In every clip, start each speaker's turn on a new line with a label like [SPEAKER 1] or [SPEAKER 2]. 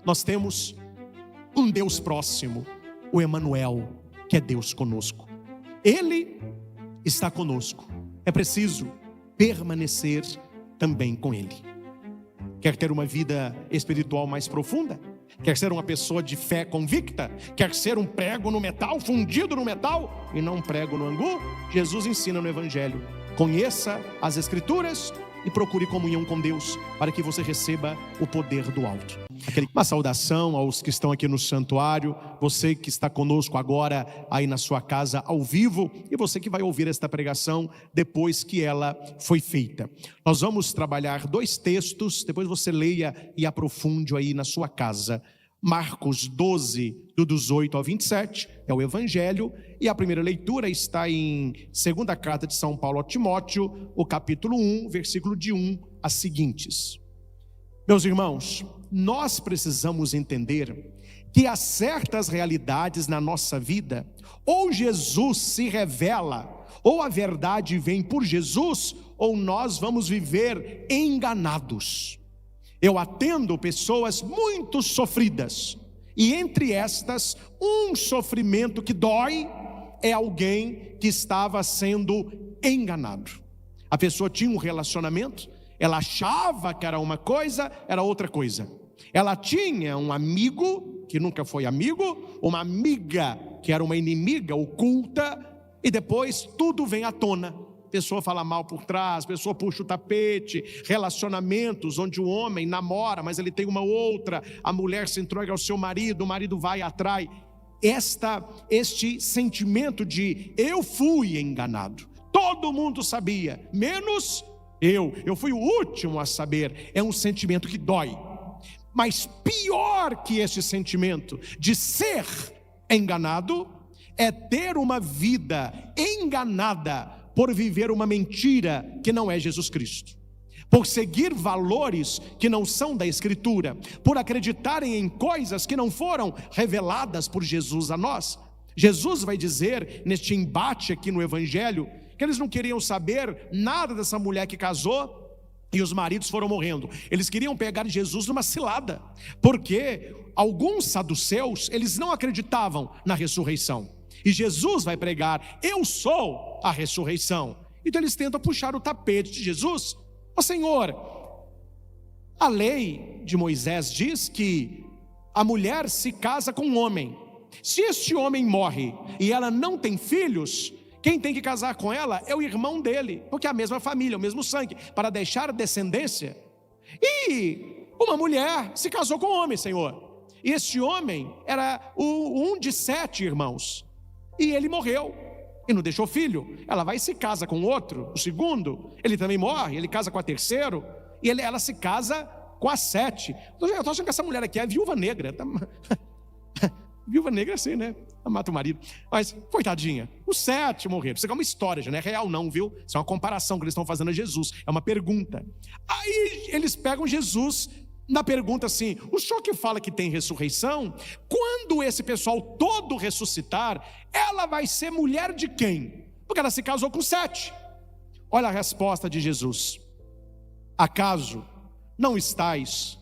[SPEAKER 1] nós temos um Deus próximo, o Emanuel, que é Deus conosco. Ele está conosco. É preciso permanecer também com Ele. Quer ter uma vida espiritual mais profunda? Quer ser uma pessoa de fé convicta? Quer ser um prego no metal, fundido no metal e não um prego no angu? Jesus ensina no Evangelho: conheça as Escrituras e procure comunhão com Deus, para que você receba o poder do alto. Uma saudação aos que estão aqui no santuário, você que está conosco agora aí na sua casa ao vivo, e você que vai ouvir esta pregação depois que ela foi feita. Nós vamos trabalhar 2 textos, depois você leia e aprofunde aí na sua casa. Marcos 12, do 18 ao 27, é o Evangelho, e a primeira leitura está em 2ª carta de São Paulo a Timóteo, o capítulo 1, versículo de 1 a seguintes. Meus irmãos, nós precisamos entender que há certas realidades na nossa vida, ou Jesus se revela, ou a verdade vem por Jesus, ou nós vamos viver enganados. Eu atendo pessoas muito sofridas, e entre estas, um sofrimento que dói é alguém que estava sendo enganado. A pessoa tinha um relacionamento, ela achava que era uma coisa, era outra coisa. Ela tinha um amigo que nunca foi amigo, uma amiga que era uma inimiga oculta, e depois tudo vem à tona. A pessoa fala mal por trás, a pessoa puxa o tapete, relacionamentos onde o homem namora, mas ele tem uma outra, a mulher se entrega ao seu marido, o marido vai e atrai. Este sentimento de eu fui enganado, todo mundo sabia, menos eu fui o último a saber, é um sentimento que dói. Mas pior que esse sentimento de ser enganado, é ter uma vida enganada por viver uma mentira que não é Jesus Cristo, por seguir valores que não são da Escritura, por acreditarem em coisas que não foram reveladas por Jesus a nós. Jesus vai dizer neste embate aqui no Evangelho que eles não queriam saber nada dessa mulher que casou e os maridos foram morrendo. Eles queriam pegar Jesus numa cilada, porque alguns saduceus, eles não acreditavam na ressurreição. E Jesus vai pregar: eu sou a ressurreição. Então eles tentam puxar o tapete de Jesus. Ó Senhor, a lei de Moisés diz que a mulher se casa com um homem. Se este homem morre e ela não tem filhos, quem tem que casar com ela é o irmão dele, porque é a mesma família, o mesmo sangue, para deixar descendência. E uma mulher se casou com um homem, Senhor, e este homem era um de 7 irmãos, e ele morreu e não deixou filho. Ela vai e se casa com outro, o segundo, ele também morre, ele casa com a terceira, e ela se casa com a 7. Eu estou achando que essa mulher aqui é viúva negra. Viúva negra é assim, né? Ela mata o marido. Mas, coitadinha, os 7 morreram. Isso aqui é uma história, já não é real não, viu? Isso é uma comparação que eles estão fazendo a Jesus. É uma pergunta. Aí eles pegam Jesus na pergunta assim: o senhor que fala que tem ressurreição, quando esse pessoal todo ressuscitar, ela vai ser mulher de quem? Porque ela se casou com 7. Olha a resposta de Jesus: acaso não estáis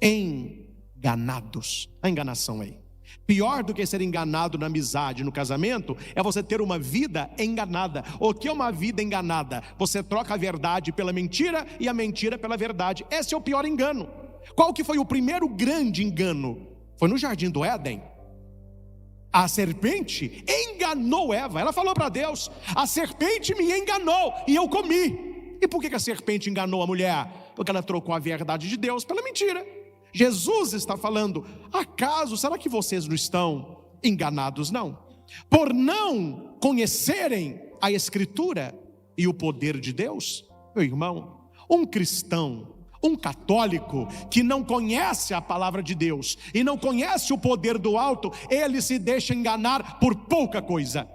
[SPEAKER 1] enganados? A enganação aí. Pior do que ser enganado na amizade, no casamento, é você ter uma vida enganada. O que é uma vida enganada? Você troca a verdade pela mentira e a mentira pela verdade. Esse é o pior engano. Qual que foi o primeiro grande engano? Foi no jardim do Éden. A serpente enganou Eva. Ela falou para Deus: a serpente me enganou e eu comi. E por que a serpente enganou a mulher? Porque ela trocou a verdade de Deus pela mentira. Jesus está falando: acaso, será que vocês não estão enganados não? Por não conhecerem a Escritura e o poder de Deus? Meu irmão, um cristão, um católico que não conhece a palavra de Deus e não conhece o poder do alto, ele se deixa enganar por pouca coisa.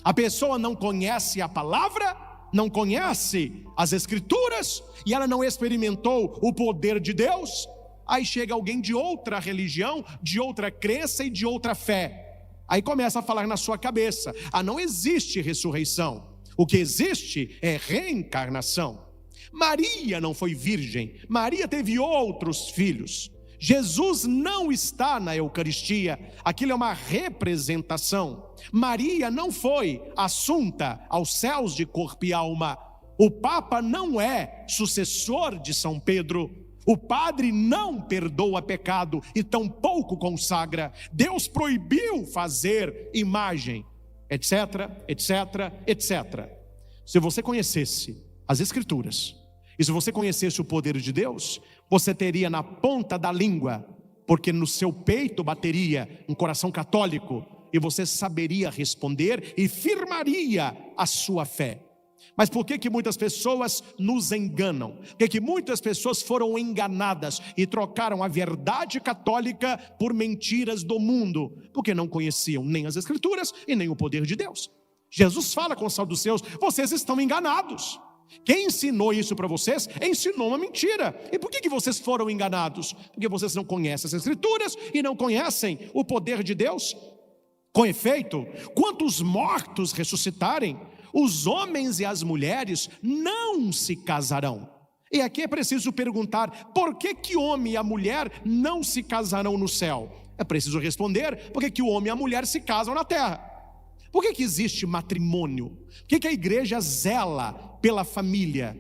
[SPEAKER 1] A pessoa não conhece a palavra, não conhece as Escrituras e ela não experimentou o poder de Deus. Aí chega alguém de outra religião, de outra crença e de outra fé. Aí começa a falar na sua cabeça: não existe ressurreição. O que existe é reencarnação. Maria não foi virgem, Maria teve outros filhos. Jesus não está na Eucaristia, aquilo é uma representação. Maria não foi assunta aos céus de corpo e alma. O Papa não é sucessor de São Pedro. O padre não perdoa pecado e tampouco consagra. Deus proibiu fazer imagem, etc, etc, etc. Se você conhecesse as Escrituras, e se você conhecesse o poder de Deus, você teria na ponta da língua, porque no seu peito bateria um coração católico, e você saberia responder e firmaria a sua fé. Mas por que muitas pessoas nos enganam? Por que muitas pessoas foram enganadas e trocaram a verdade católica por mentiras do mundo? Porque não conheciam nem as Escrituras e nem o poder de Deus. Jesus fala com os saduceus: vocês estão enganados. Quem ensinou isso para vocês, ensinou uma mentira. E por que vocês foram enganados? Porque vocês não conhecem as Escrituras e não conhecem o poder de Deus. Com efeito, quantos mortos ressuscitarem, os homens e as mulheres não se casarão. E aqui é preciso perguntar: por que o homem e a mulher não se casarão no céu? É preciso responder: por que o homem e a mulher se casam na terra? Por que existe matrimônio? Por que a igreja zela pela família?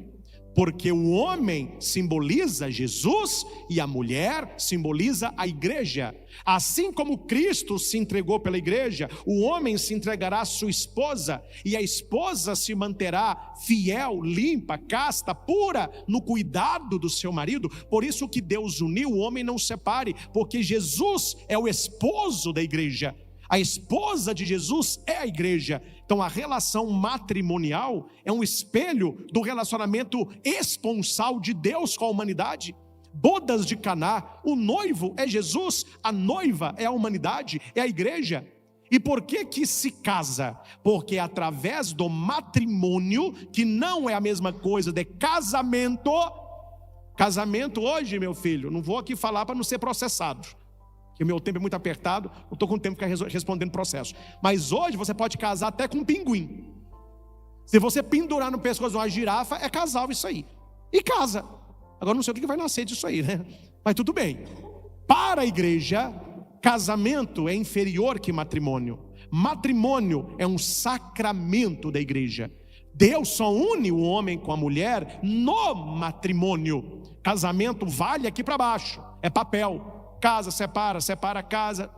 [SPEAKER 1] Porque o homem simboliza Jesus e a mulher simboliza a igreja. Assim como Cristo se entregou pela igreja, o homem se entregará à sua esposa, e a esposa se manterá fiel, limpa, casta, pura, no cuidado do seu marido. Por isso que Deus uniu, o homem não separe, porque Jesus é o esposo da igreja. A esposa de Jesus é a igreja. Então a relação matrimonial é um espelho do relacionamento esponsal de Deus com a humanidade. Bodas de Caná, o noivo é Jesus, a noiva é a humanidade, é a igreja. E por que se casa? Porque é através do matrimônio, que não é a mesma coisa de casamento. Casamento hoje, meu filho, não vou aqui falar para não ser processado, que o meu tempo é muito apertado, não estou com tempo para ficar respondendo processo. Mas hoje você pode casar até com um pinguim. Se você pendurar no pescoço de uma girafa, é casal isso aí. E casa. Agora não sei o que vai nascer disso aí, né? Mas tudo bem. Para a igreja, casamento é inferior que matrimônio. Matrimônio é um sacramento da igreja. Deus só une o homem com a mulher no matrimônio. Casamento vale aqui para baixo, é papel. Casa, separa, casa.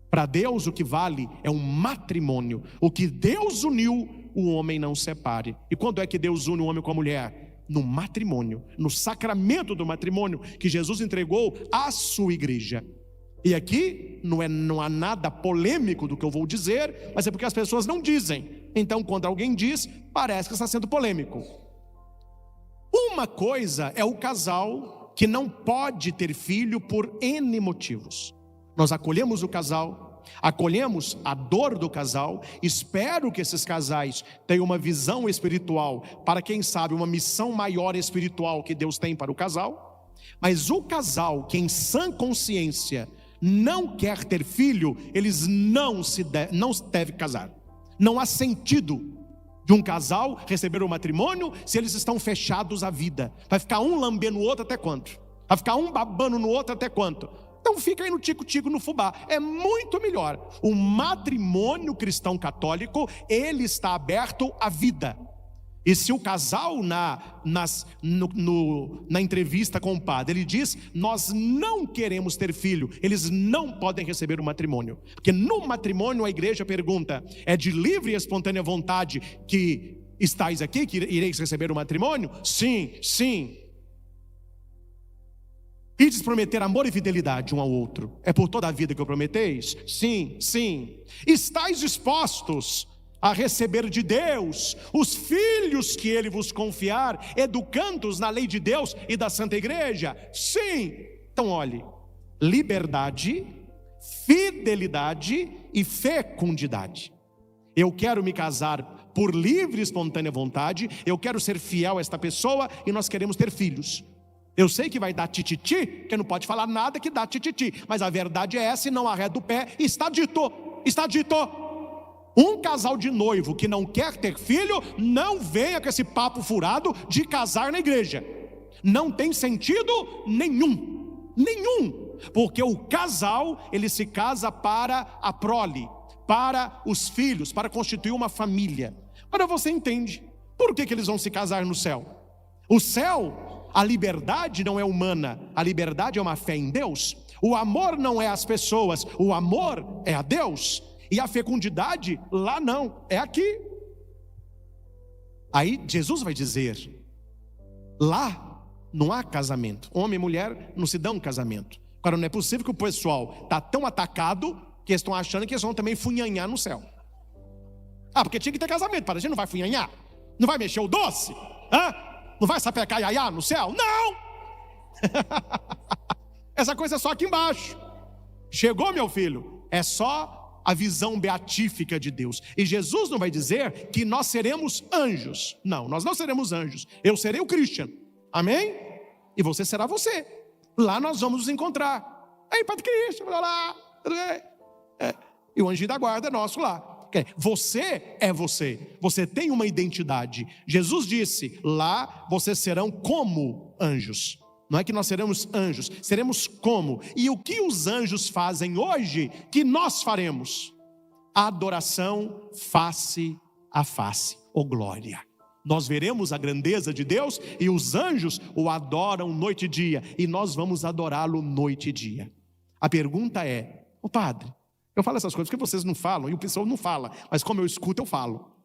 [SPEAKER 1] Para Deus o que vale é um matrimônio. O que Deus uniu, o homem não separe. E quando é que Deus une o homem com a mulher? No matrimônio, no sacramento do matrimônio que Jesus entregou à sua igreja. E aqui não há nada polêmico do que eu vou dizer, mas é porque as pessoas não dizem. Então quando alguém diz, parece que está sendo polêmico. Uma coisa é o casal que não pode ter filho por N motivos. Nós acolhemos o casal, acolhemos a dor do casal. Espero que esses casais tenham uma visão espiritual para, quem sabe, uma missão maior espiritual que Deus tem para o casal. Mas o casal que em sã consciência não quer ter filho, eles não devem casar. Não há sentido de um casal receber o matrimônio se eles estão fechados à vida. Vai ficar um lambendo o outro até quanto? Vai ficar um babando no outro até quanto? Então fica aí no tico-tico, no fubá. É muito melhor. O matrimônio cristão católico, ele está aberto à vida. E se o casal na entrevista com o padre, ele diz: nós não queremos ter filho, eles não podem receber o matrimônio. Porque no matrimônio a igreja pergunta: é de livre e espontânea vontade que estáis aqui, que ireis receber o matrimônio? Sim, sim. Ides prometer amor e fidelidade um ao outro, é por toda a vida que eu prometeis? Sim, sim. Estáis dispostos a receber de Deus os filhos que Ele vos confiar, educando-os na lei de Deus e da Santa Igreja? Sim. Então olhe, liberdade, fidelidade e fecundidade. Eu quero me casar por livre e espontânea vontade, eu quero ser fiel a esta pessoa e nós queremos ter filhos. Eu sei que vai dar tititi, que não pode falar nada que dá tititi, mas a verdade é essa e não arreda o pé, está dito, está dito. Um casal de noivo que não quer ter filho, não venha com esse papo furado de casar na igreja. Não tem sentido nenhum, nenhum. porque o casal, ele se casa para a prole, para os filhos, para constituir uma família. Agora você entende, por que eles vão se casar no céu? O céu, a liberdade não é humana, a liberdade é uma fé em Deus. O amor não é as pessoas, o amor é a Deus. E a fecundidade lá não, é aqui. Aí Jesus vai dizer, lá não há casamento. Homem e mulher não se dão casamento. Agora não é possível que o pessoal está tão atacado que eles estão achando que eles vão também funhanhar no céu. Porque tinha que ter casamento, para a gente não vai funhanhar? Não vai mexer o doce? Não vai sapecar iaiá no céu? Não! Essa coisa é só aqui embaixo. Chegou, meu filho, é só a visão beatífica de Deus. E Jesus não vai dizer que nós seremos anjos. Não, nós não seremos anjos. Eu serei o Christian, amém? E você será você. Lá nós vamos nos encontrar. Ei, Padre Christian, lá, tudo bem? E o anjinho da guarda é nosso lá. Você é você. Você tem uma identidade. Jesus disse, lá vocês serão como anjos. Não é que nós seremos anjos, seremos como. E o que os anjos fazem hoje, que nós faremos? Adoração face a face, ou glória. Nós veremos a grandeza de Deus e os anjos o adoram noite e dia. E nós vamos adorá-lo noite e dia. A pergunta é, padre, eu falo essas coisas porque vocês não falam e o pessoal não fala. Mas como eu escuto, eu falo.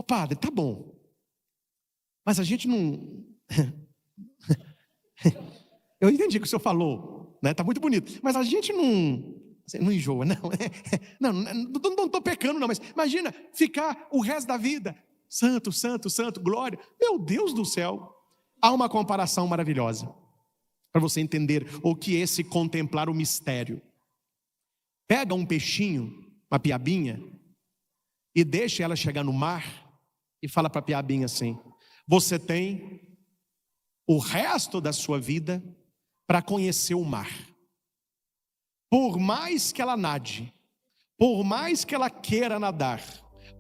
[SPEAKER 1] Padre, tá bom. Mas a gente não... Eu entendi o que o senhor falou, né? Tá muito bonito, mas a gente não enjoa, não estou pecando não, mas imagina ficar o resto da vida, santo, santo, santo, glória, meu Deus do céu. Há uma comparação maravilhosa, para você entender o que é esse contemplar o mistério. Pega um peixinho, uma piabinha, e deixa ela chegar no mar, e fala para a piabinha assim, você tem o resto da sua vida para conhecer o mar. Por mais que ela nade, por mais que ela queira nadar,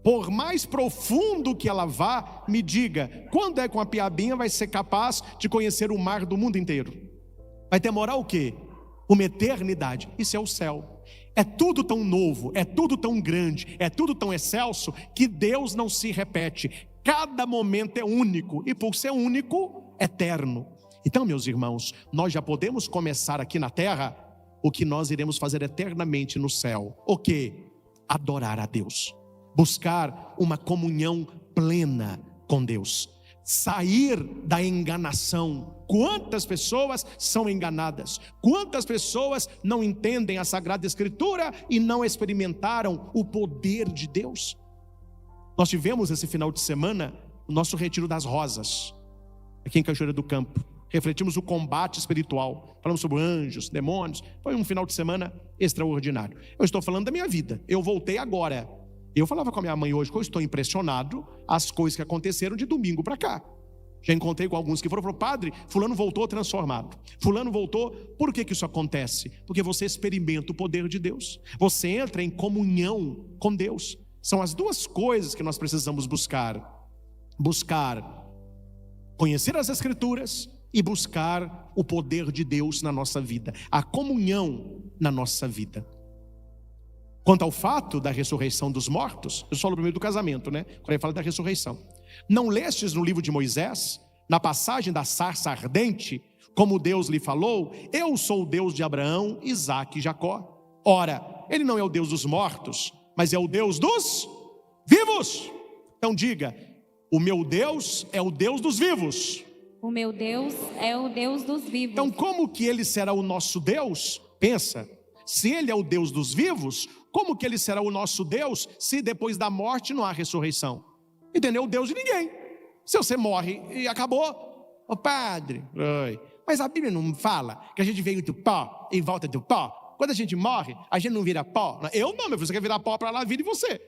[SPEAKER 1] por mais profundo que ela vá, me diga, quando é que uma piabinha vai ser capaz de conhecer o mar do mundo inteiro? Vai demorar o quê? Uma eternidade. Isso é o céu. É tudo tão novo, é tudo tão grande, é tudo tão excelso, que Deus não se repete. Cada momento é único, e por ser único, eterno. Então, meus irmãos, nós já podemos começar aqui na terra o que nós iremos fazer eternamente no céu. O quê? Adorar a Deus, buscar uma comunhão plena com Deus, sair da enganação. Quantas pessoas são enganadas? Quantas pessoas não entendem a Sagrada Escritura e não experimentaram o poder de Deus? Nós tivemos esse final de semana o nosso retiro das rosas aqui em Cachoeira do Campo. Refletimos o combate espiritual, falamos sobre anjos, demônios. Foi um final de semana extraordinário. Eu estou falando da minha vida, eu voltei agora. Eu falava com a minha mãe hoje que eu estou impressionado as coisas que aconteceram de domingo para cá. Já encontrei com alguns que foram, padre, fulano voltou transformado, fulano voltou. Por que isso acontece? Porque você experimenta o poder de Deus, você entra em comunhão com Deus. São as duas coisas que nós precisamos buscar conhecer as Escrituras e buscar o poder de Deus na nossa vida, a comunhão na nossa vida. Quanto ao fato da ressurreição dos mortos, eu falo primeiro do casamento, né? Quando ele fala da ressurreição. Não lestes no livro de Moisés, na passagem da sarça ardente, como Deus lhe falou, eu sou o Deus de Abraão, Isaque e Jacó. Ora, ele não é o Deus dos mortos, mas é o Deus dos vivos. Então diga, o meu Deus é o Deus dos vivos.
[SPEAKER 2] O meu Deus é o Deus dos vivos.
[SPEAKER 1] Então como que ele será o nosso Deus? Pensa, se ele é o Deus dos vivos, como que ele será o nosso Deus se depois da morte não há ressurreição? Entendeu? O Deus de ninguém. Se você morre e acabou, padre, mas a Bíblia não fala que a gente veio do pó e volta do pó? Quando a gente morre, a gente não vira pó? Eu não, meu filho, você quer virar pó para lá, vire você.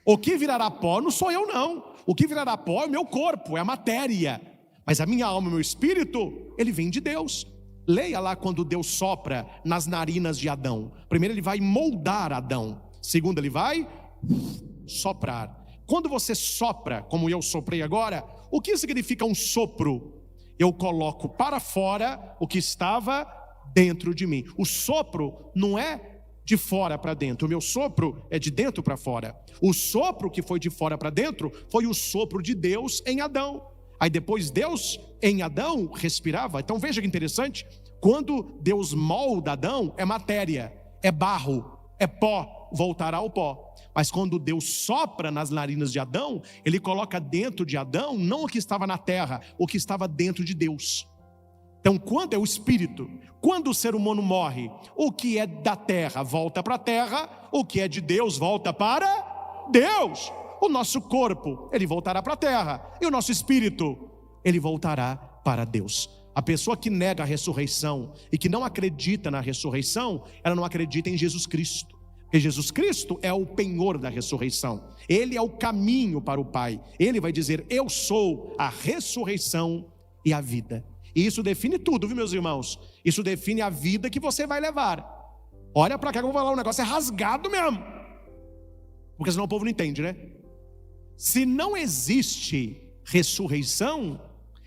[SPEAKER 1] O que virará pó não sou eu não. O que virará pó é o meu corpo, é a matéria. Mas a minha alma, o meu espírito, ele vem de Deus. Leia lá quando Deus sopra nas narinas de Adão. Primeiro ele vai moldar Adão. Segundo ele vai soprar. Quando você sopra, como eu soprei agora, o que significa um sopro? Eu coloco para fora o que estava dentro de mim. O sopro não é de fora para dentro, o meu sopro é de dentro para fora. O sopro que foi de fora para dentro foi o sopro de Deus em Adão. Aí depois Deus em Adão respirava. Então veja que interessante, quando Deus molda Adão, é matéria, é barro, é pó, voltará ao pó. Mas quando Deus sopra nas narinas de Adão, Ele coloca dentro de Adão não o que estava na terra, o que estava dentro de Deus. Então, quando é o Espírito, quando o ser humano morre, o que é da terra volta para a terra, o que é de Deus volta para Deus. O nosso corpo, ele voltará para a terra, e o nosso espírito, ele voltará para Deus. A pessoa que nega a ressurreição e que não acredita na ressurreição, ela não acredita em Jesus Cristo. Porque Jesus Cristo é o penhor da ressurreição. Ele é o caminho para o Pai. Ele vai dizer: eu sou a ressurreição e a vida. E isso define tudo, viu, meus irmãos? Isso define a vida que você vai levar. Olha para cá que eu vou falar, o negócio é rasgado mesmo. Porque senão o povo não entende, né? Se não existe ressurreição,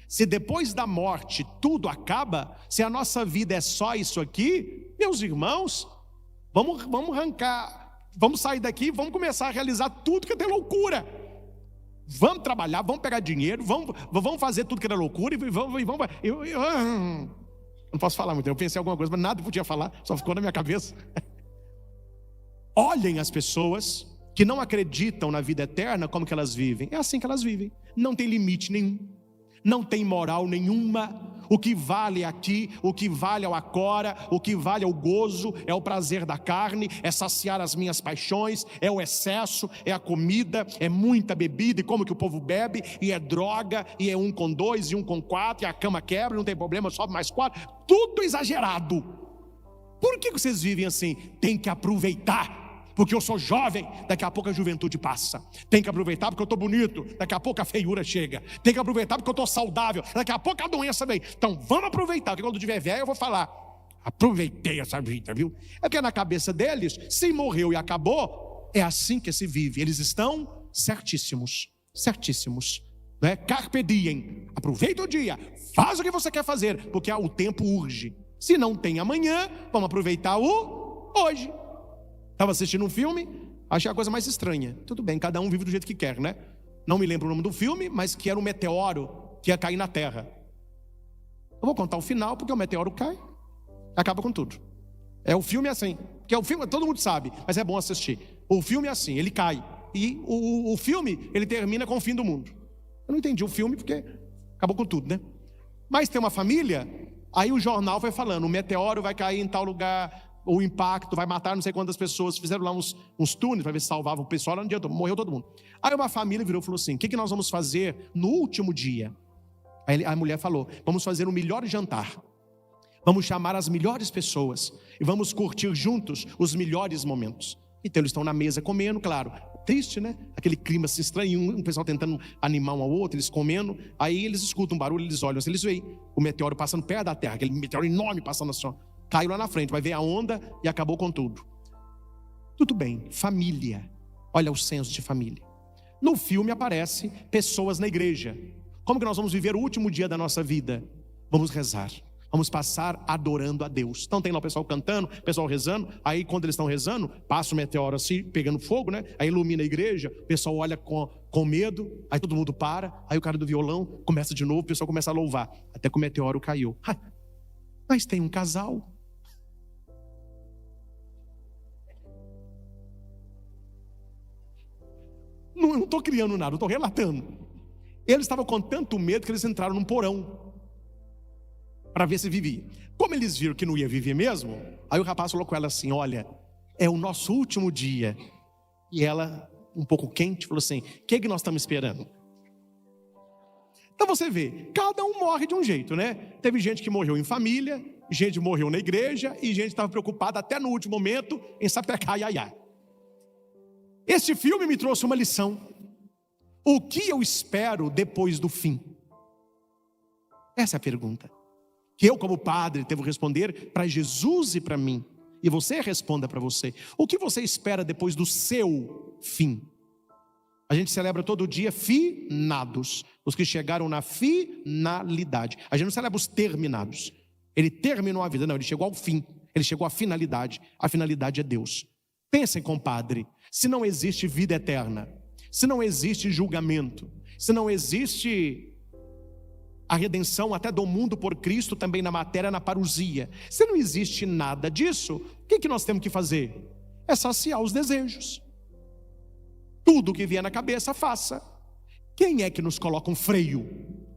[SPEAKER 1] se depois da morte tudo acaba, se a nossa vida é só isso aqui, meus irmãos, vamos arrancar, vamos sair daqui, vamos começar a realizar tudo que é loucura. Vamos trabalhar, vamos pegar dinheiro, vamos fazer tudo que era loucura e vamos. Eu não posso falar muito, eu pensei em alguma coisa, mas nada podia falar, só ficou na minha cabeça. Olhem as pessoas que não acreditam na vida eterna, como que elas vivem. É assim que elas vivem, não tem limite nenhum, não tem moral nenhuma. O que vale aqui, o que vale ao agora, o que vale ao gozo, é o prazer da carne, é saciar as minhas paixões, é o excesso, é a comida, é muita bebida, e como que o povo bebe, e é droga, e é 1 com 2, e 1 com 4, e a cama quebra, não tem problema, sobe mais 4, tudo exagerado. Por que vocês vivem assim? Tem que aproveitar. Porque eu sou jovem, daqui a pouco a juventude passa. Tem que aproveitar porque eu estou bonito, daqui a pouco a feiura chega. Tem que aproveitar porque eu estou saudável, daqui a pouco a doença vem. Então vamos aproveitar, porque quando eu tiver velho eu vou falar: aproveitei essa vida, viu? É porque na cabeça deles, se morreu e acabou, é assim que se vive. Eles estão certíssimos, né? Carpe diem, aproveita o dia, faz o que você quer fazer, porque o tempo urge. Se não tem amanhã, vamos aproveitar o hoje. Estava assistindo um filme, achei a coisa mais estranha. Tudo bem, cada um vive do jeito que quer, né? Não me lembro o nome do filme, mas que era um meteoro que ia cair na Terra. Eu vou contar o final, porque o meteoro cai, acaba com tudo. O filme é assim, porque o filme todo mundo sabe, mas é bom assistir. O filme é assim, ele cai, e o filme, ele termina com o fim do mundo. Eu não entendi o filme, porque acabou com tudo, né? Mas tem uma família, aí o jornal vai falando: o meteoro vai cair em tal lugar, o impacto vai matar não sei quantas pessoas. Fizeram lá uns túneis para ver se salvavam o pessoal. Lá no dia morreu todo mundo. Aí uma família virou e falou assim: o que nós vamos fazer no último dia? Aí a mulher falou: vamos fazer o melhor jantar, vamos chamar as melhores pessoas e vamos curtir juntos os melhores momentos. Então eles estão na mesa comendo, claro, triste, né? Aquele clima se estranho, um pessoal tentando animar um ao outro, eles comendo. Aí eles escutam um barulho, eles olham, eles veem o meteoro passando perto da terra, aquele meteoro enorme passando assim, ó. Caiu lá na frente, vai ver a onda e acabou com tudo. Tudo bem, família. Olha o senso de família. No filme aparece pessoas na igreja. Como que nós vamos viver o último dia da nossa vida? Vamos rezar, vamos passar adorando a Deus. Então tem lá o pessoal cantando, o pessoal rezando. Aí quando eles estão rezando, passa o meteoro assim, pegando fogo, né? Aí ilumina a igreja, o pessoal olha com medo. Aí todo mundo para, aí o cara do violão começa de novo, o pessoal começa a louvar, até que o meteoro caiu. Mas tem um casal. Não estou criando nada, estou relatando. Eles estavam com tanto medo que eles entraram num porão para ver se vivia. Como eles viram que não ia viver mesmo, aí o rapaz falou com ela assim: olha, é o nosso último dia. E ela, um pouco quente, falou assim: o que nós estamos esperando? Então você vê, cada um morre de um jeito, né? Teve gente que morreu em família, gente morreu na igreja, e gente estava preocupada até no último momento em sapecar iaiá. Este filme me trouxe uma lição. O que eu espero depois do fim? Essa é a pergunta que eu, como padre, devo responder para Jesus e para mim. E você responda para você. O que você espera depois do seu fim? A gente celebra todo dia finados, os que chegaram na finalidade. A gente não celebra os terminados. Ele terminou a vida. Não, ele chegou ao fim. Ele chegou à finalidade. A finalidade é Deus. Pensem, compadre, se não existe vida eterna, se não existe julgamento, se não existe a redenção até do mundo por Cristo, também na matéria, na parousia, se não existe nada disso, o que nós temos que fazer? É saciar os desejos. Tudo que vier na cabeça, faça. Quem é que nos coloca um freio?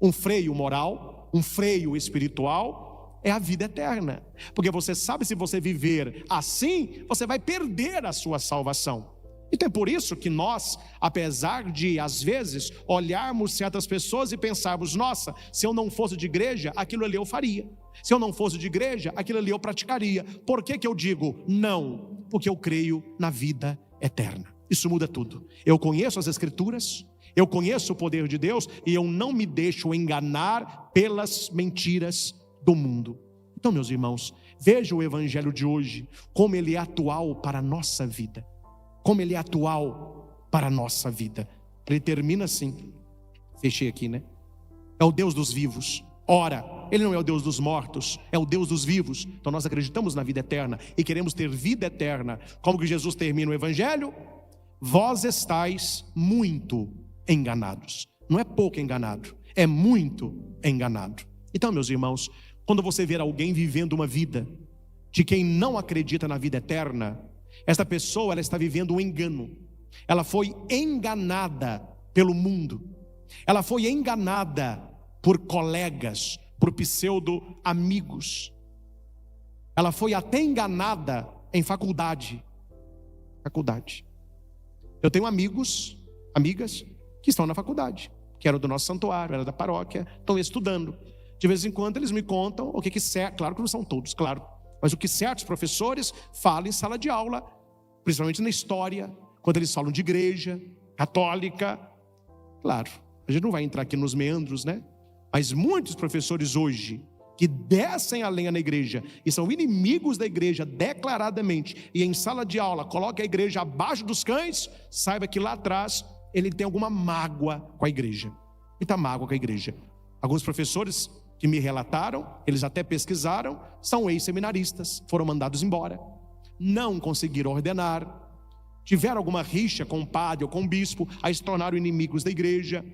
[SPEAKER 1] Um freio moral, um freio espiritual? É a vida eterna. Porque você sabe, se você viver assim, você vai perder a sua salvação. Então é por isso que nós, apesar de às vezes olharmos certas pessoas e pensarmos: nossa, se eu não fosse de igreja, aquilo ali eu faria. Se eu não fosse de igreja, aquilo ali eu praticaria. Por que eu digo não? Porque eu creio na vida eterna. Isso muda tudo. Eu conheço as Escrituras, eu conheço o poder de Deus, e eu não me deixo enganar pelas mentiras do mundo. Então, meus irmãos, veja o evangelho de hoje, como ele é atual para a nossa vida. Como ele é atual para a nossa vida. Ele termina assim. Fechei aqui, né? É o Deus dos vivos. Ora, ele não é o Deus dos mortos, é o Deus dos vivos. Então nós acreditamos na vida eterna e queremos ter vida eterna. Como que Jesus termina o evangelho? Vós estáis muito enganados. Não é pouco enganado, é muito enganado. Então, meus irmãos, quando você ver alguém vivendo uma vida de quem não acredita na vida eterna, esta pessoa, ela está vivendo um engano. Ela foi enganada pelo mundo. Ela foi enganada por colegas, por pseudo-amigos. Ela foi até enganada em faculdade. Eu tenho amigos, amigas, que estão na faculdade, que eram do nosso santuário, eram da paróquia, estão estudando. De vez em quando eles me contam o que certo, claro que não são todos, claro, mas o que certos professores falam em sala de aula, principalmente na história, quando eles falam de igreja católica. Claro, a gente não vai entrar aqui nos meandros, né? Mas muitos professores hoje, que descem a lenha na igreja e são inimigos da igreja declaradamente, e em sala de aula coloca a igreja abaixo dos cães, saiba que lá atrás ele tem alguma mágoa com a igreja. Muita mágoa com a igreja. Alguns professores que me relataram, eles até pesquisaram, são ex-seminaristas, foram mandados embora, não conseguiram ordenar, tiveram alguma rixa com o padre ou com o bispo, aí se tornaram inimigos da igreja.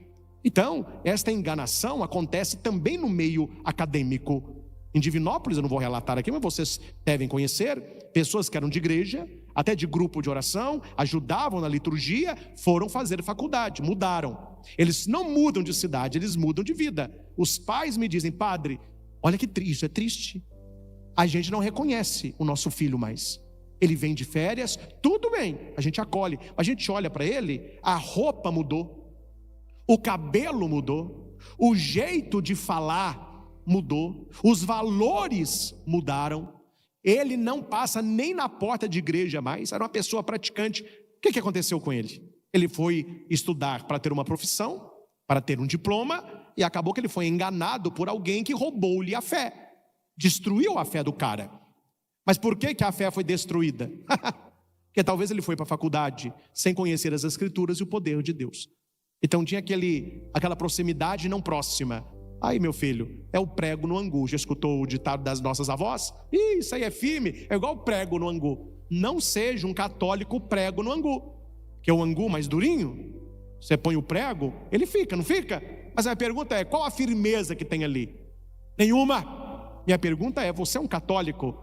[SPEAKER 1] Então, esta enganação acontece também no meio acadêmico. Em Divinópolis, eu não vou relatar aqui, mas vocês devem conhecer pessoas que eram de igreja, até de grupo de oração, ajudavam na liturgia, foram fazer faculdade, mudaram. Eles não mudam de cidade, eles mudam de vida. Os pais me dizem: padre, olha que triste, isso é triste. A gente não reconhece o nosso filho mais. Ele vem de férias, tudo bem, a gente acolhe. A gente olha para ele, a roupa mudou, o cabelo mudou, o jeito de falar mudou, os valores mudaram. Ele não passa nem na porta de igreja mais, era uma pessoa praticante. O que aconteceu com ele? Ele foi estudar para ter uma profissão, para ter um diploma, e acabou que ele foi enganado por alguém que roubou-lhe a fé, destruiu a fé do cara. Mas por que a fé foi destruída? Porque talvez ele foi para a faculdade sem conhecer as Escrituras e o poder de Deus. Então tinha aquela proximidade não próxima. Aí, meu filho, é o prego no angu. Já escutou o ditado das nossas avós? Isso aí é firme, é igual prego no angu. Não seja um católico prego no angu, que é o angu mais durinho. Você põe o prego, ele fica, não fica? Mas a pergunta é: qual a firmeza que tem ali? Nenhuma. Minha pergunta é: você é um católico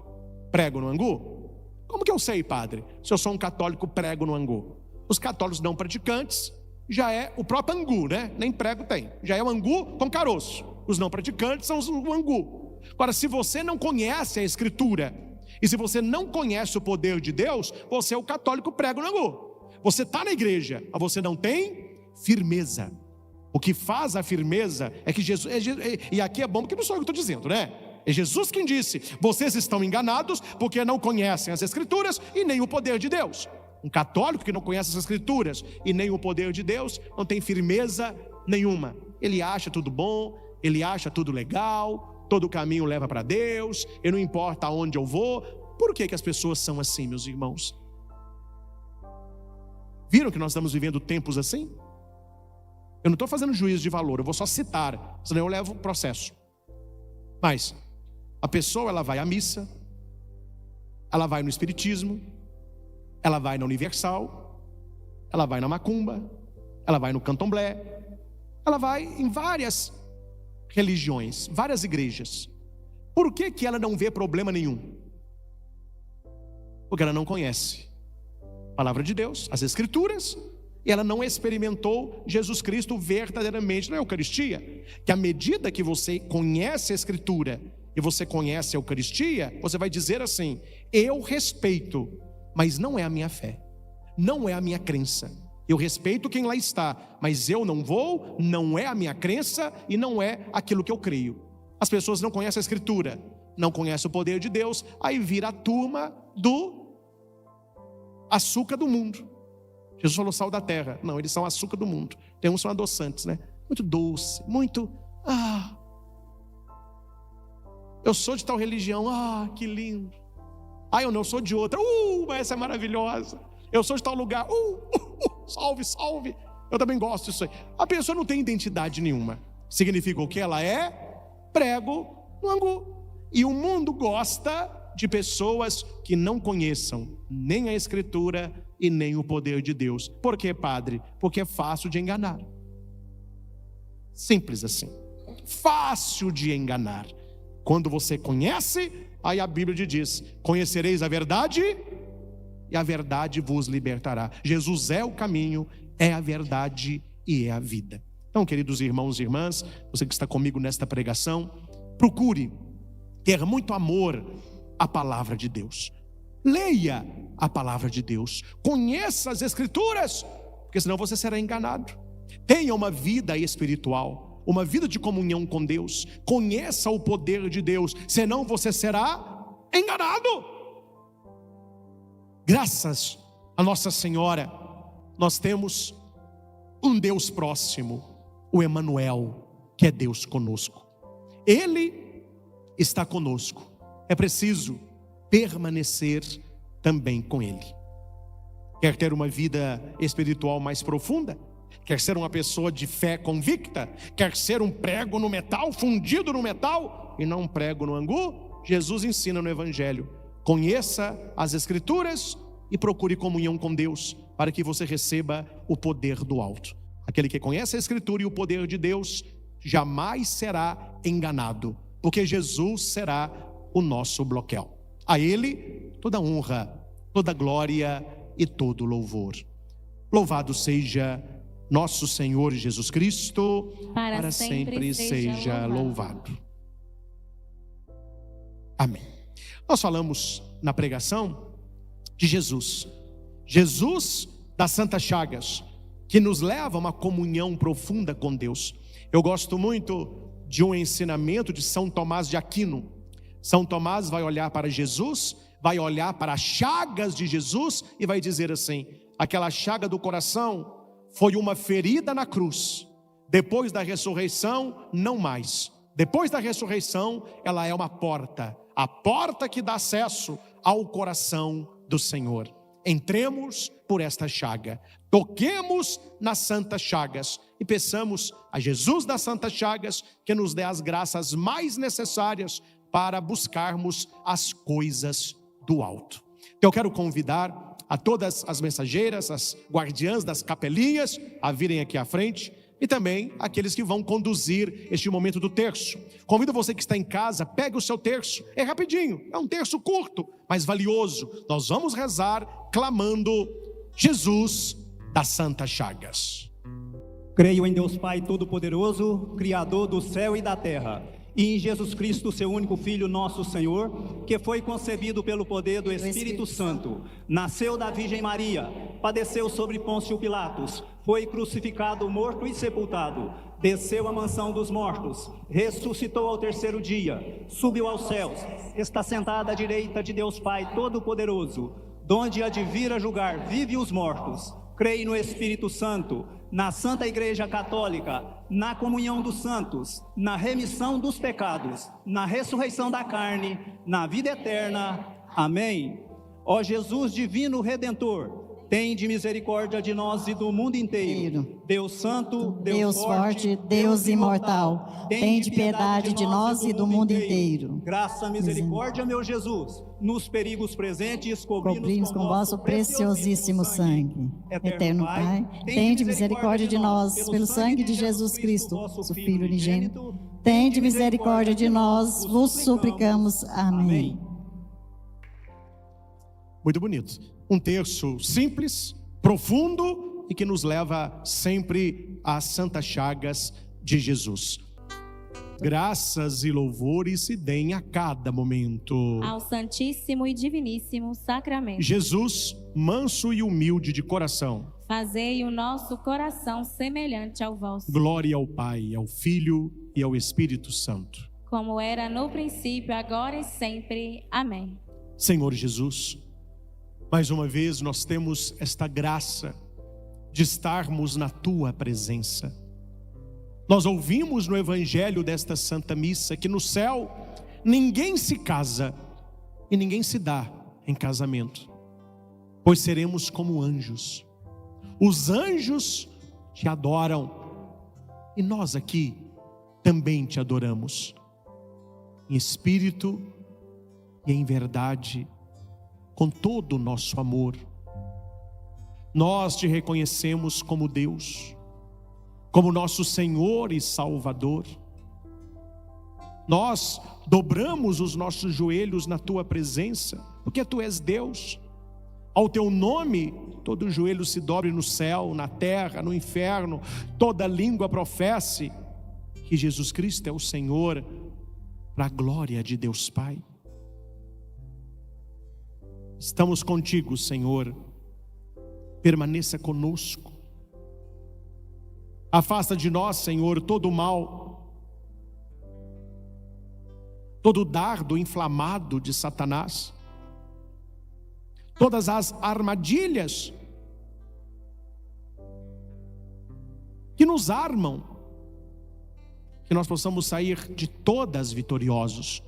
[SPEAKER 1] prego no angu? Como que eu sei, padre, se eu sou um católico prego no angu? Os católicos não praticantes já é o próprio angu, né? Nem prego tem. Já é o angu com caroço. Os não praticantes são o angu. Agora, se você não conhece a Escritura, e se você não conhece o poder de Deus, você é o católico prego no angu. Você está na igreja, mas você não tem firmeza. O que faz a firmeza é que Jesus... E aqui é bom porque não sou eu que estou dizendo, né? É Jesus quem disse: vocês estão enganados porque não conhecem as Escrituras e nem o poder de Deus. Um católico que não conhece as Escrituras e nem o poder de Deus não tem firmeza nenhuma. Ele acha tudo bom, ele acha tudo legal, todo caminho leva para Deus, e não importa aonde eu vou. Por que as pessoas são assim, meus irmãos? Viram que nós estamos vivendo tempos assim? Eu não estou fazendo juízo de valor, eu vou só citar, senão eu levo o processo. Mas A pessoa, ela vai à missa, ela vai no espiritismo, ela vai na Universal, ela vai na macumba, ela vai no candomblé, ela vai em várias religiões, várias igrejas. Por que ela não vê problema nenhum? Porque ela não conhece a palavra de Deus, as Escrituras, e ela não experimentou Jesus Cristo verdadeiramente na Eucaristia. Que à medida que você conhece a Escritura e você conhece a Eucaristia, você vai dizer assim: eu respeito, mas não é a minha fé, não é a minha crença. Eu respeito quem lá está, mas eu não vou, não é a minha crença e não é aquilo que eu creio. As pessoas não conhecem a Escritura, não conhecem o poder de Deus, aí vira a turma do açúcar do mundo. Jesus falou sal da terra. Não, eles são açúcar do mundo. Tem uns que são adoçantes, né? Muito doce, muito... eu sou de tal religião, que lindo. Eu não sou de outra, mas essa é maravilhosa. Eu sou de tal lugar, salve, salve. Eu também gosto disso aí. A pessoa não tem identidade nenhuma. Significa o que? Ela é prego no angu. E o mundo gosta de pessoas que não conheçam nem a Escritura e nem o poder de Deus. Por quê, padre? Porque é fácil de enganar. Simples assim. Fácil de enganar. Quando você conhece, aí a Bíblia diz: conhecereis a verdade e a verdade vos libertará. Jesus é o caminho, é a verdade e é a vida. Então, queridos irmãos e irmãs, você que está comigo nesta pregação, procure ter muito amor à palavra de Deus. Leia a palavra de Deus, conheça as Escrituras, porque senão você será enganado. Tenha uma vida espiritual, uma vida de comunhão com Deus, conheça o poder de Deus, senão você será enganado. Graças a Nossa Senhora, nós temos um Deus próximo, o Emanuel, que é Deus conosco. Ele está conosco. É preciso permanecer também com Ele. Quer ter uma vida espiritual mais profunda? Quer ser uma pessoa de fé convicta? Quer ser um prego no metal, fundido no metal, e não um prego no angu? Jesus ensina no Evangelho: conheça as Escrituras e procure comunhão com Deus, para que você receba o poder do alto. Aquele que conhece a Escritura e o poder de Deus jamais será enganado, porque Jesus será o nosso bloqueio. A Ele toda honra, toda glória e todo louvor. Louvado seja nosso Senhor Jesus Cristo, para sempre seja louvado. Amém. Nós falamos na pregação de Jesus das Santas Chagas, que nos leva a uma comunhão profunda com Deus. Eu gosto muito de um ensinamento de São Tomás de Aquino. São Tomás vai olhar para Jesus, vai olhar para as chagas de Jesus e vai dizer assim: aquela chaga do coração foi uma ferida na cruz. Depois da ressurreição, não mais. Depois da ressurreição, ela é uma porta, a porta que dá acesso ao coração do Senhor. Entremos por esta chaga, toquemos nas santas chagas e peçamos a Jesus das Santas Chagas que nos dê as graças mais necessárias para buscarmos as coisas do alto. Eu quero convidar a todas as mensageiras, as guardiãs das capelinhas, a virem aqui à frente, e também aqueles que vão conduzir este momento do terço. Convido você que está em casa, pegue o seu terço, é rapidinho, é um terço curto, mas valioso. Nós vamos rezar clamando Jesus das Santas Chagas.
[SPEAKER 3] Creio em Deus Pai Todo-Poderoso, Criador do céu e da terra, e em Jesus Cristo, seu único Filho, nosso Senhor, que foi concebido pelo poder do Espírito Santo, nasceu da Virgem Maria, padeceu sobre Pôncio Pilatos, foi crucificado, morto e sepultado, desceu à mansão dos mortos, ressuscitou ao terceiro dia, subiu aos céus, está sentado à direita de Deus Pai Todo-Poderoso, donde há de vir a julgar vive os mortos. Creio no Espírito Santo, na Santa Igreja Católica, na comunhão dos santos, na remissão dos pecados, na ressurreição da carne, na vida eterna. Amém. Ó Jesus divino Redentor, tende misericórdia de nós e do mundo inteiro. Deus santo,
[SPEAKER 4] Deus forte, Deus imortal, tende piedade de nós e do mundo inteiro.
[SPEAKER 3] Graça, misericórdia, meu Jesus, nos perigos presentes,
[SPEAKER 4] Cobrimos com vosso preciosíssimo sangue. Eterno Pai, tende misericórdia de nós, pelo sangue de Jesus Cristo, vosso Filho unigênito, tende misericórdia de nós, vos suplicamos. Amém.
[SPEAKER 1] Muito bonito. Um terço simples, profundo e que nos leva sempre às santas chagas de Jesus. Graças e louvores se deem a cada momento
[SPEAKER 2] ao Santíssimo e Diviníssimo Sacramento.
[SPEAKER 1] Jesus, manso e humilde de coração,
[SPEAKER 2] fazei o nosso coração semelhante ao vosso.
[SPEAKER 1] Glória ao Pai, ao Filho e ao Espírito Santo,
[SPEAKER 2] como era no princípio, agora e sempre. Amém.
[SPEAKER 1] Senhor Jesus, mais uma vez nós temos esta graça de estarmos na Tua presença. Nós ouvimos no Evangelho desta Santa Missa que no céu ninguém se casa e ninguém se dá em casamento, pois seremos como anjos. Os anjos te adoram e nós aqui também te adoramos, em espírito e em verdade, com todo o nosso amor. Nós te reconhecemos como Deus, como nosso Senhor e Salvador. Nós dobramos os nossos joelhos na tua presença, porque tu és Deus. Ao teu nome, todo joelho se dobre no céu, na terra, no inferno, toda língua professe que Jesus Cristo é o Senhor, para a glória de Deus Pai. Estamos contigo, Senhor, permaneça conosco. Afasta de nós, Senhor, todo o mal, todo o dardo inflamado de Satanás, todas as armadilhas que nos armam, que nós possamos sair de todas vitoriosos.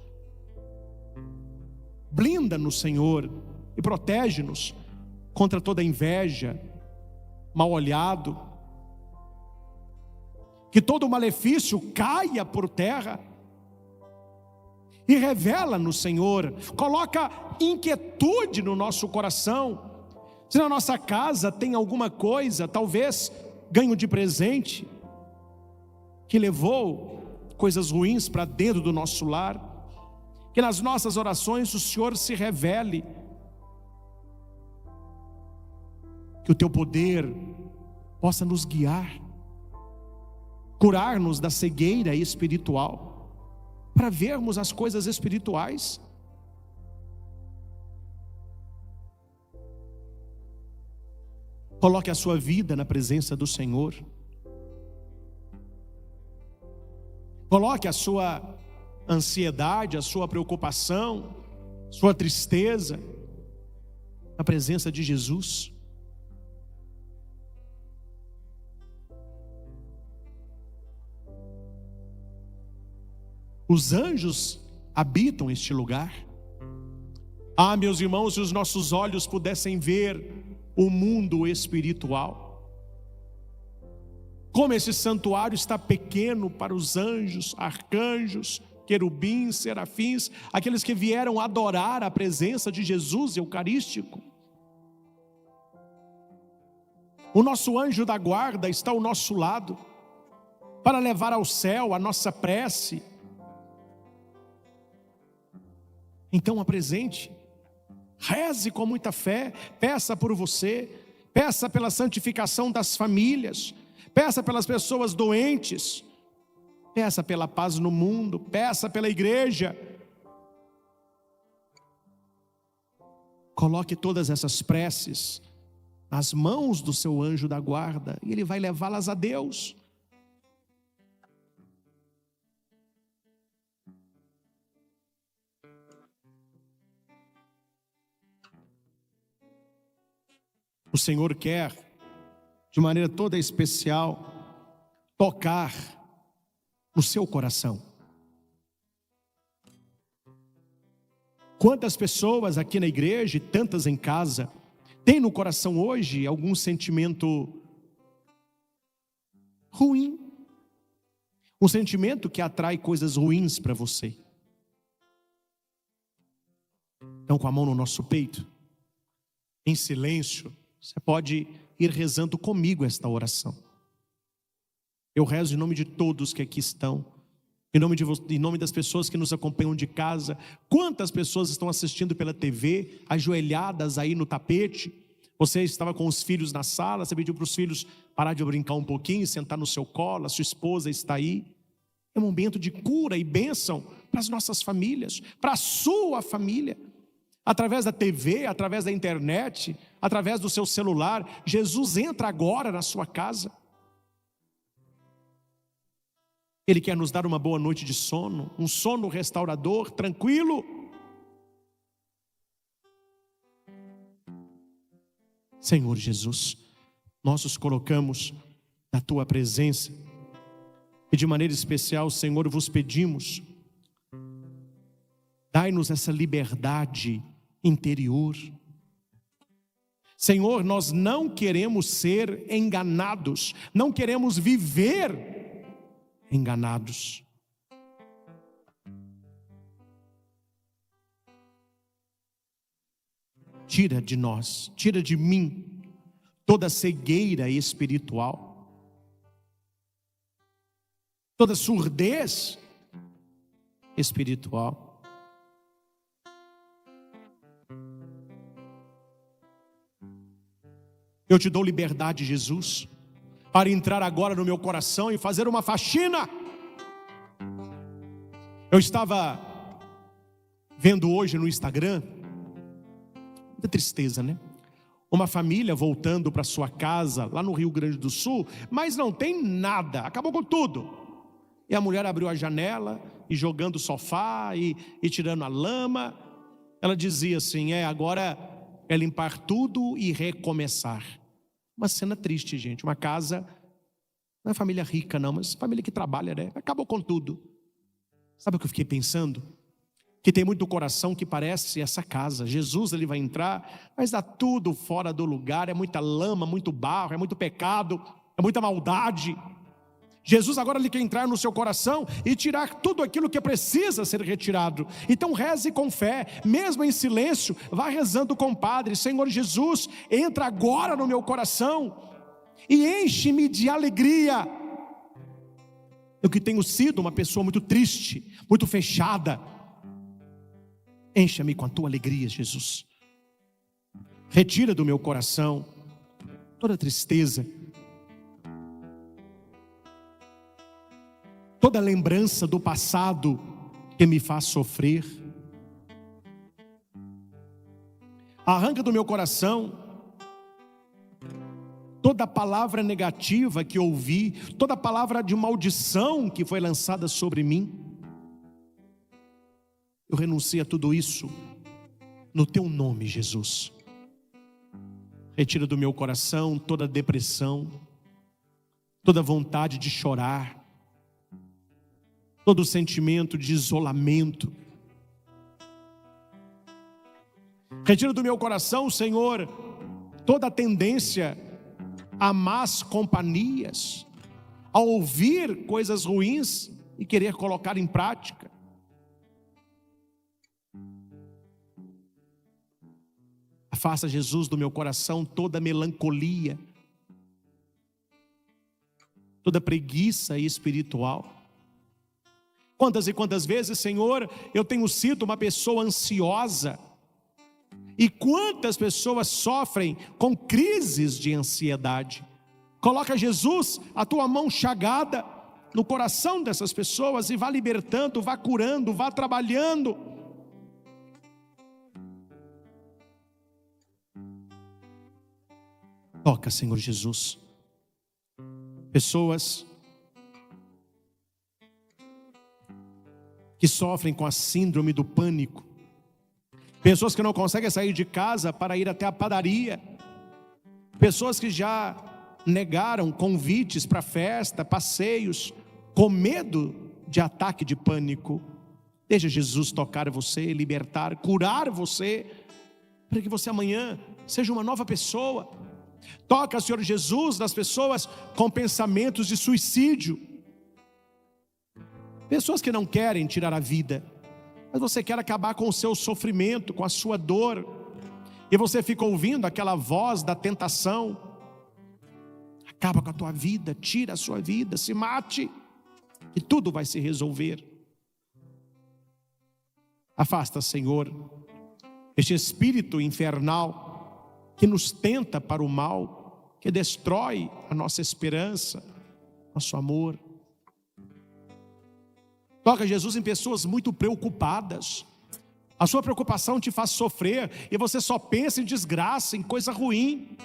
[SPEAKER 1] Blinda-nos, Senhor, e protege-nos contra toda inveja, mal olhado, que todo malefício caia por terra, e revela-nos, Senhor, coloca inquietude no nosso coração, se na nossa casa tem alguma coisa, talvez ganho de presente, que levou coisas ruins para dentro do nosso lar, que nas nossas orações o Senhor se revele, que o teu poder possa nos guiar, curar-nos da cegueira espiritual, para vermos as coisas espirituais. Coloque a sua vida na presença do Senhor. Coloque a sua ansiedade, a sua preocupação, sua tristeza na presença de Jesus. Os anjos habitam este lugar. Ah, meus irmãos, se os nossos olhos pudessem ver o mundo espiritual, como esse santuário está pequeno para os anjos, arcanjos, querubins, serafins, aqueles que vieram adorar a presença de Jesus eucarístico. O nosso anjo da guarda está ao nosso lado, para levar ao céu a nossa prece. Então apresente, reze com muita fé, peça por você, peça pela santificação das famílias, peça pelas pessoas doentes, peça pela paz no mundo, peça pela igreja. Coloque todas essas preces nas mãos do seu anjo da guarda e ele vai levá-las a Deus. O Senhor quer, de maneira toda especial, tocar o seu coração. Quantas pessoas aqui na igreja e tantas em casa Tem no coração hoje algum sentimento ruim? Um sentimento que atrai coisas ruins para você? Então, com a mão no nosso peito, em silêncio, você pode ir rezando comigo esta oração. Eu rezo em nome de todos que aqui estão, em nome das pessoas que nos acompanham de casa. Quantas pessoas estão assistindo pela TV, ajoelhadas aí no tapete? Você estava com os filhos na sala, você pediu para os filhos parar de brincar um pouquinho, sentar no seu colo, a sua esposa está aí. É um momento de cura e bênção para as nossas famílias, para a sua família. Através da TV, através da internet, através do seu celular, Jesus entra agora na sua casa. Ele quer nos dar uma boa noite de sono, um sono restaurador, tranquilo. Senhor Jesus, nós os colocamos na Tua presença e de maneira especial, Senhor, vos pedimos, dai-nos essa liberdade interior. Senhor, nós não queremos ser enganados, não queremos viver enganados. Tira de nós, tira de mim toda cegueira espiritual, toda surdez espiritual. Eu te dou liberdade, Jesus, para entrar agora no meu coração e fazer uma faxina. Eu estava vendo hoje no Instagram, muita tristeza, né? Uma família voltando para sua casa lá no Rio Grande do Sul, mas não tem nada, acabou com tudo. E a mulher abriu a janela e jogando o sofá e tirando a lama. Ela dizia assim, agora é limpar tudo e recomeçar. Uma cena triste, gente. Uma casa, não é família rica não, mas família que trabalha, né? Acabou com tudo. Sabe o que eu fiquei pensando? Que tem muito coração que parece essa casa. Jesus, ele vai entrar, mas dá tudo fora do lugar. É muita lama, muito barro, é muito pecado, é muita maldade. Jesus agora ele quer entrar no seu coração e tirar tudo aquilo que precisa ser retirado. Então reze com fé, mesmo em silêncio, vá rezando com o Padre. Senhor Jesus, entra agora no meu coração e enche-me de alegria. Eu que tenho sido uma pessoa muito triste, muito fechada, encha-me com a tua alegria, Jesus. Retira do meu coração toda tristeza, toda lembrança do passado que me faz sofrer. Arranca do meu coração toda palavra negativa que ouvi, toda palavra de maldição que foi lançada sobre mim. Eu renuncio a tudo isso no teu nome, Jesus. Retira do meu coração toda depressão, toda vontade de chorar, todo sentimento de isolamento. Retira do meu coração, Senhor, toda a tendência a más companhias, a ouvir coisas ruins e querer colocar em prática. Afasta, Jesus, do meu coração toda melancolia, toda preguiça espiritual. Quantas e quantas vezes, Senhor, eu tenho sido uma pessoa ansiosa. E quantas pessoas sofrem com crises de ansiedade. Coloca, Jesus, a tua mão chagada no coração dessas pessoas e vá libertando, vá curando, vá trabalhando. Toca, Senhor Jesus. Pessoas que sofrem com a síndrome do pânico. Pessoas que não conseguem sair de casa para ir até a padaria. Pessoas que já negaram convites para festa, passeios, com medo de ataque de pânico. Deixa Jesus tocar você, libertar, curar você, para que você amanhã seja uma nova pessoa. Toca, Senhor Jesus, nas pessoas com pensamentos de suicídio. Pessoas que não querem tirar a vida, mas você quer acabar com o seu sofrimento, com a sua dor. E você fica ouvindo aquela voz da tentação. Acaba com a tua vida, tira a sua vida, se mate, e tudo vai se resolver. Afasta, Senhor, este espírito infernal que nos tenta para o mal, que destrói a nossa esperança, nosso amor. Toca, Jesus, em pessoas muito preocupadas. A sua preocupação te faz sofrer e você só pensa em desgraça, em coisa ruim.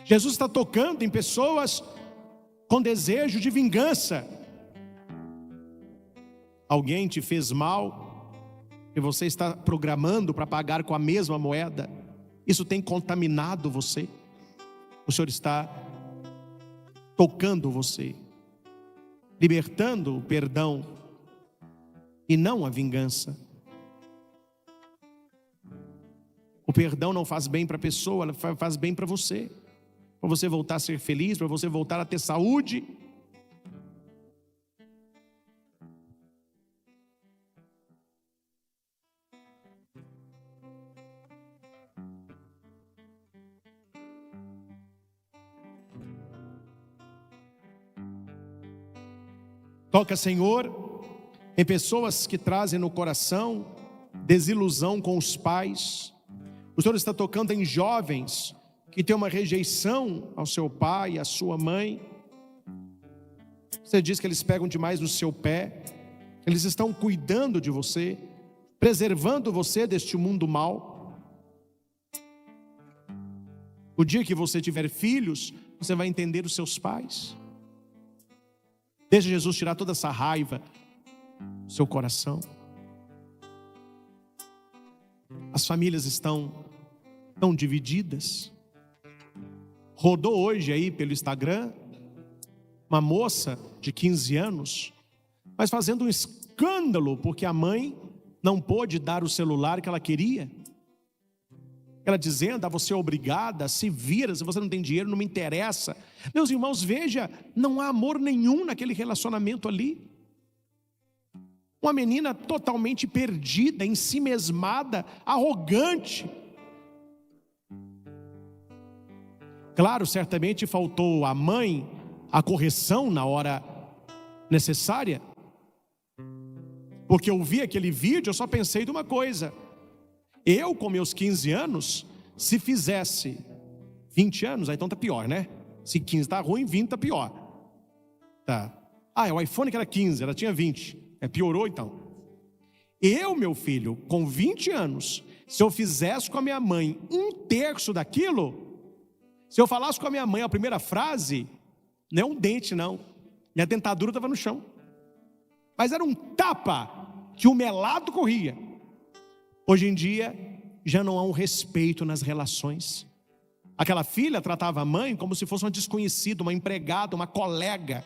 [SPEAKER 1] Jesus está tocando em pessoas com desejo de vingança. Alguém te fez mal e você está programando para pagar com a mesma moeda. Isso tem contaminado você. O Senhor está tocando você, libertando o perdão e não a vingança. O perdão não faz bem para a pessoa, ela faz bem para você voltar a ser feliz, para você voltar a ter saúde. Toca, Senhor, em pessoas que trazem no coração desilusão com os pais. O Senhor está tocando em jovens que têm uma rejeição ao seu pai, à sua mãe. Você diz que eles pegam demais no seu pé. Eles estão cuidando de você, preservando você deste mundo mau. O dia que você tiver filhos, você vai entender os seus pais. Deixa Jesus tirar toda essa raiva do seu coração. As famílias estão tão divididas. Rodou hoje aí pelo Instagram uma moça de 15 anos, mas fazendo um escândalo porque a mãe não pôde dar o celular que ela queria. Ela dizendo: você é obrigada, se vira, se você não tem dinheiro, não me interessa. Meus irmãos, veja, não há amor nenhum naquele relacionamento ali. Uma menina totalmente perdida, ensimesmada, arrogante. Claro, certamente faltou à mãe a correção na hora necessária. Porque eu vi aquele vídeo, eu só pensei de uma coisa. Eu, com meus 15 anos, se fizesse 20 anos, aí então tá pior, né? Se 15 tá ruim, 20 tá pior. Tá. Ah, é o iPhone que era 15, ela tinha 20. Piorou então. Eu, meu filho, com 20 anos, se eu fizesse com a minha mãe 1/3 daquilo, se eu falasse com a minha mãe a primeira frase, não é um dente não, minha dentadura estava no chão. Mas era um tapa que o melado corria. Hoje em dia, já não há um respeito nas relações. Aquela filha tratava a mãe como se fosse uma desconhecida, uma empregada, uma colega.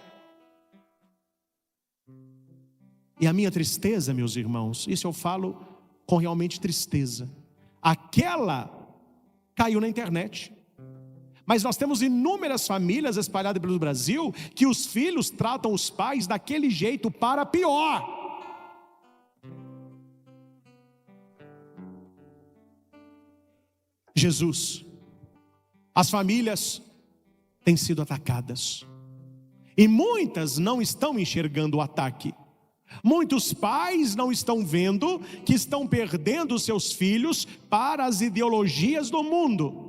[SPEAKER 1] E a minha tristeza, meus irmãos, isso eu falo com realmente tristeza. Aquela caiu na internet. Mas nós temos inúmeras famílias espalhadas pelo Brasil que os filhos tratam os pais daquele jeito para pior. Jesus, as famílias têm sido atacadas e muitas não estão enxergando o ataque. Muitos pais não estão vendo que estão perdendo seus filhos para as ideologias do mundo.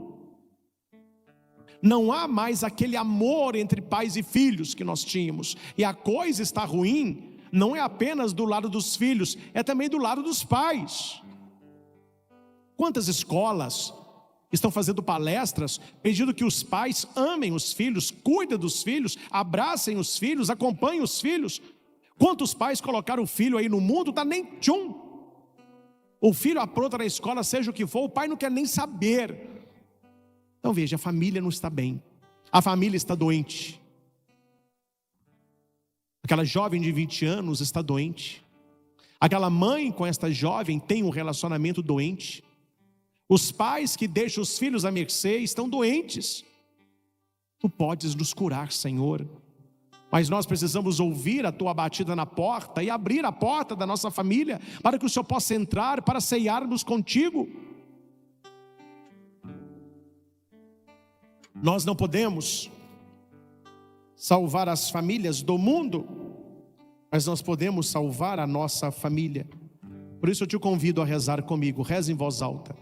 [SPEAKER 1] Não há mais aquele amor entre pais e filhos que nós tínhamos, e a coisa está ruim, não é apenas do lado dos filhos, é também do lado dos pais. Quantas escolas estão fazendo palestras pedindo que os pais amem os filhos, cuidem dos filhos, abracem os filhos, acompanhem os filhos. Quantos pais colocaram o filho aí no mundo, tá nem tchum. O filho apronta na escola, seja o que for, o pai não quer nem saber. Então veja, a família não está bem, a família está doente. Aquela jovem de 20 anos está doente. Aquela mãe com esta jovem tem um relacionamento doente. Os pais que deixam os filhos à mercê estão doentes. Tu podes nos curar, Senhor. Mas nós precisamos ouvir a tua batida na porta e abrir a porta da nossa família para que o Senhor possa entrar para ceiarmos contigo. Nós não podemos salvar as famílias do mundo, mas nós podemos salvar a nossa família. Por isso eu te convido a rezar comigo. Reze em voz alta.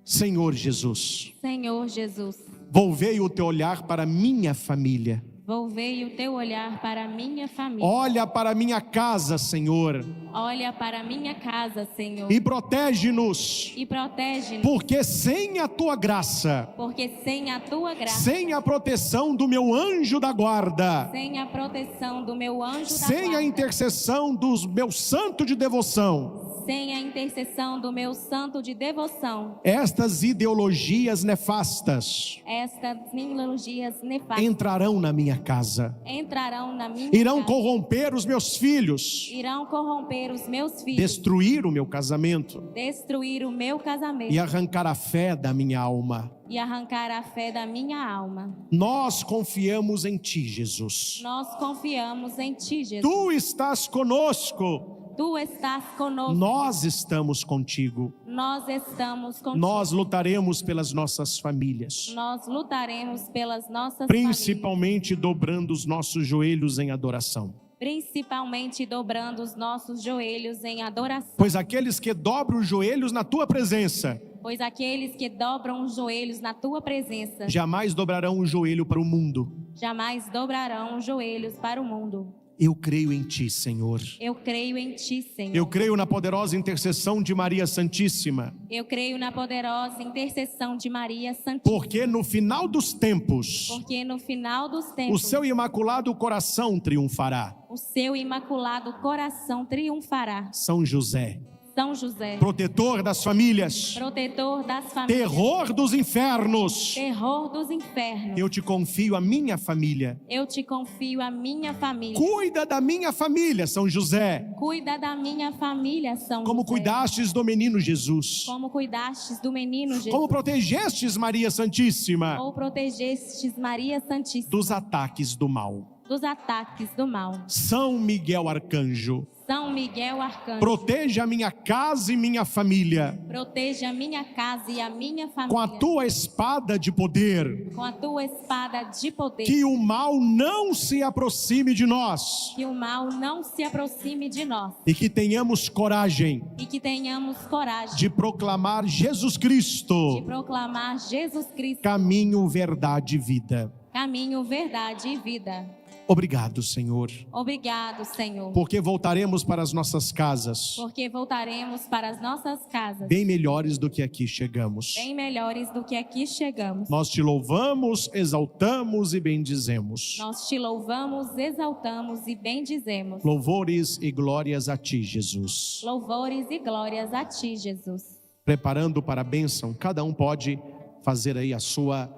[SPEAKER 1] Senhor Jesus,
[SPEAKER 2] Senhor Jesus,
[SPEAKER 1] volvei o teu olhar para minha família.
[SPEAKER 2] volvei o teu olhar para a minha família.
[SPEAKER 1] Olha para minha casa, Senhor,
[SPEAKER 2] Olha para a minha casa, Senhor,
[SPEAKER 1] e protege-nos,
[SPEAKER 2] e protege-nos,
[SPEAKER 1] porque sem a tua graça,
[SPEAKER 2] porque sem a tua graça,
[SPEAKER 1] sem a proteção do meu anjo da guarda,
[SPEAKER 2] sem a proteção do meu anjo da
[SPEAKER 1] sem a
[SPEAKER 2] guarda,
[SPEAKER 1] intercessão do meu santo de devoção,
[SPEAKER 2] sem a intercessão do meu santo de devoção,
[SPEAKER 1] estas ideologias nefastas
[SPEAKER 2] estas ideologias nefastas
[SPEAKER 1] entrarão na minha casa,
[SPEAKER 2] entrarão na minha
[SPEAKER 1] irão
[SPEAKER 2] casa,
[SPEAKER 1] corromper os meus filhos,
[SPEAKER 2] irão corromper os meus filhos,
[SPEAKER 1] destruir o meu casamento
[SPEAKER 2] destruir o meu casamento
[SPEAKER 1] e arrancar a fé da minha alma.
[SPEAKER 2] e arrancar a fé da minha alma.
[SPEAKER 1] Nós confiamos em ti, Jesus.
[SPEAKER 2] Nós confiamos em ti, Jesus.
[SPEAKER 1] Tu estás conosco.
[SPEAKER 2] Tu estás conosco.
[SPEAKER 1] Nós estamos contigo.
[SPEAKER 2] Nós estamos contigo.
[SPEAKER 1] Nós lutaremos pelas nossas famílias,
[SPEAKER 2] Nós lutaremos pelas nossas
[SPEAKER 1] principalmente dobrando os nossos joelhos em adoração.
[SPEAKER 2] famílias, principalmente dobrando os nossos joelhos em adoração.
[SPEAKER 1] Pois aqueles que dobram os joelhos na tua presença,
[SPEAKER 2] Pois aqueles que dobram os joelhos na tua presença
[SPEAKER 1] jamais dobrarão o joelho para o mundo.
[SPEAKER 2] jamais dobrarão os joelhos para o mundo.
[SPEAKER 1] Eu creio em ti, Senhor.
[SPEAKER 2] Eu creio em ti, Senhor.
[SPEAKER 1] Eu creio na poderosa intercessão de Maria Santíssima,
[SPEAKER 2] Eu creio na poderosa intercessão de Maria Santíssima.
[SPEAKER 1] porque no final dos tempos,
[SPEAKER 2] Porque no final dos
[SPEAKER 1] o
[SPEAKER 2] tempos,
[SPEAKER 1] seu imaculado coração triunfará.
[SPEAKER 2] o seu imaculado coração triunfará.
[SPEAKER 1] São José,
[SPEAKER 2] São José,
[SPEAKER 1] protetor das famílias,
[SPEAKER 2] protetor das famílias,
[SPEAKER 1] terror dos infernos,
[SPEAKER 2] terror dos infernos,
[SPEAKER 1] eu te confio a minha família.
[SPEAKER 2] eu te confio a minha família.
[SPEAKER 1] Cuida da minha família, São José,
[SPEAKER 2] Cuida da minha família, São
[SPEAKER 1] como
[SPEAKER 2] José.
[SPEAKER 1] cuidastes do menino Jesus,
[SPEAKER 2] Como cuidastes do menino Jesus.
[SPEAKER 1] como protegestes Maria Santíssima
[SPEAKER 2] Ou protegestes Maria Santíssima
[SPEAKER 1] dos ataques do mal.
[SPEAKER 2] dos ataques do mal.
[SPEAKER 1] São Miguel Arcanjo,
[SPEAKER 2] São Miguel Arcanjo,
[SPEAKER 1] proteja a minha casa e minha família
[SPEAKER 2] proteja a minha casa e a minha família
[SPEAKER 1] com a tua espada de poder.
[SPEAKER 2] com a tua espada de poder.
[SPEAKER 1] Que o mal não se aproxime de nós
[SPEAKER 2] Que o mal não se aproxime de nós
[SPEAKER 1] e que tenhamos coragem
[SPEAKER 2] e que tenhamos coragem
[SPEAKER 1] de proclamar Jesus
[SPEAKER 2] de
[SPEAKER 1] Cristo,
[SPEAKER 2] proclamar Jesus Cristo,
[SPEAKER 1] caminho, verdade e vida.
[SPEAKER 2] caminho, verdade e vida.
[SPEAKER 1] Obrigado, Senhor,
[SPEAKER 2] Obrigado, Senhor,
[SPEAKER 1] porque voltaremos para as nossas casas
[SPEAKER 2] porque voltaremos para as nossas casas
[SPEAKER 1] bem melhores do que aqui chegamos.
[SPEAKER 2] bem melhores do que aqui chegamos.
[SPEAKER 1] Nós te louvamos, exaltamos e bendizemos.
[SPEAKER 2] Nós te louvamos, exaltamos e bendizemos.
[SPEAKER 1] Louvores e glórias a ti, Jesus.
[SPEAKER 2] Louvores e glórias a ti, Jesus.
[SPEAKER 1] Preparando para a bênção, cada um pode fazer aí a sua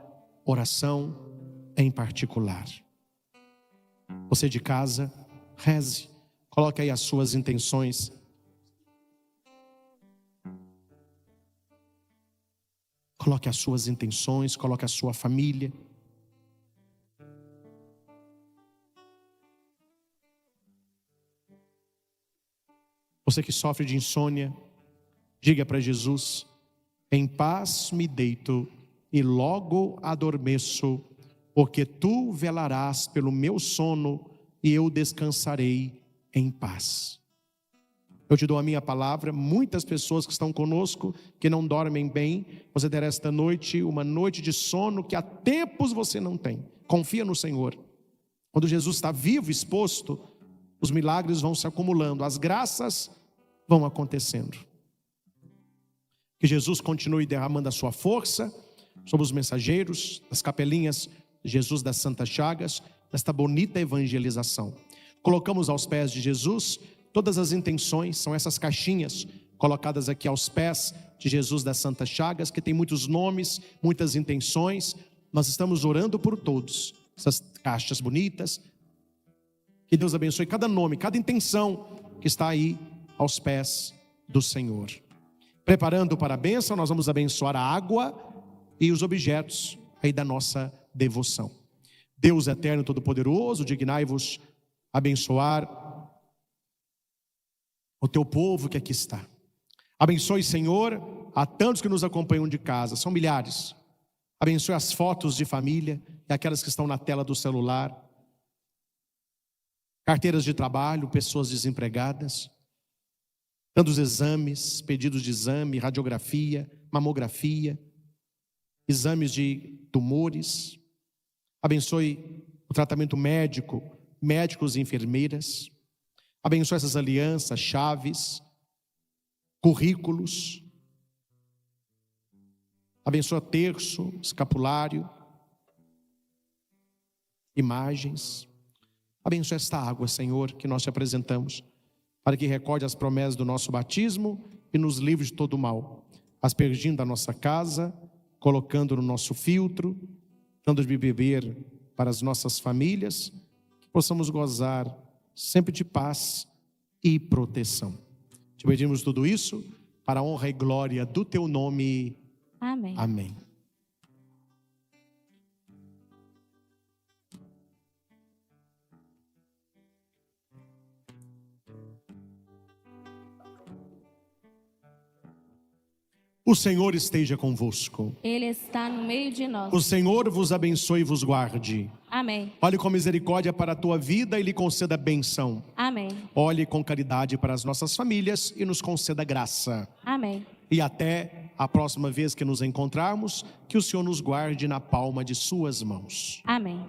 [SPEAKER 1] oração em particular. Você de casa, reze, coloque aí as suas intenções. Coloque as suas intenções, coloque a sua família. Você que sofre de insônia, diga para Jesus: em paz me deito e logo adormeço, porque tu velarás pelo meu sono e eu descansarei em paz. Eu te dou a minha palavra, muitas pessoas que estão conosco, que não dormem bem, você terá esta noite uma noite de sono que há tempos você não tem. Confia no Senhor. Quando Jesus está vivo, exposto, os milagres vão se acumulando, as graças vão acontecendo. Que Jesus continue derramando a sua força sobre os mensageiros, as capelinhas de Jesus das Santas Chagas, nesta bonita evangelização. Colocamos aos pés de Jesus todas as intenções, são essas caixinhas colocadas aqui aos pés de Jesus das Santas Chagas, que tem muitos nomes, muitas intenções. Nós estamos orando por todos, essas caixas bonitas. Que Deus abençoe cada nome, cada intenção que está aí aos pés do Senhor. Preparando para a bênção, nós vamos abençoar a água e os objetos aí da nossa devoção. Deus eterno, todo-poderoso, dignai-vos abençoar o teu povo que aqui está. Abençoe, Senhor, a tantos que nos acompanham de casa, são milhares. Abençoe as fotos de família e aquelas que estão na tela do celular. Carteiras de trabalho, pessoas desempregadas. Tantos exames, pedidos de exame, radiografia, mamografia, exames de tumores. Abençoe o tratamento médico, médicos e enfermeiras. Abençoe essas alianças, chaves, currículos. Abençoa terço, escapulário, imagens. Abençoa esta água, Senhor, que nós te apresentamos, para que recorde as promessas do nosso batismo e nos livre de todo o mal, aspergindo a nossa casa, colocando no nosso filtro, dando de beber para as nossas famílias, que possamos gozar sempre de paz e proteção. Te pedimos tudo isso para a honra e glória do teu nome.
[SPEAKER 2] Amém.
[SPEAKER 1] Amém. O Senhor esteja convosco.
[SPEAKER 2] Ele está no meio de nós.
[SPEAKER 1] O Senhor vos abençoe e vos guarde.
[SPEAKER 2] Amém.
[SPEAKER 1] Olhe com misericórdia para a tua vida e lhe conceda bênção.
[SPEAKER 2] Amém.
[SPEAKER 1] Olhe com caridade para as nossas famílias e nos conceda graça.
[SPEAKER 2] Amém.
[SPEAKER 1] E até a próxima vez que nos encontrarmos, que o Senhor nos guarde na palma de suas mãos.
[SPEAKER 2] Amém.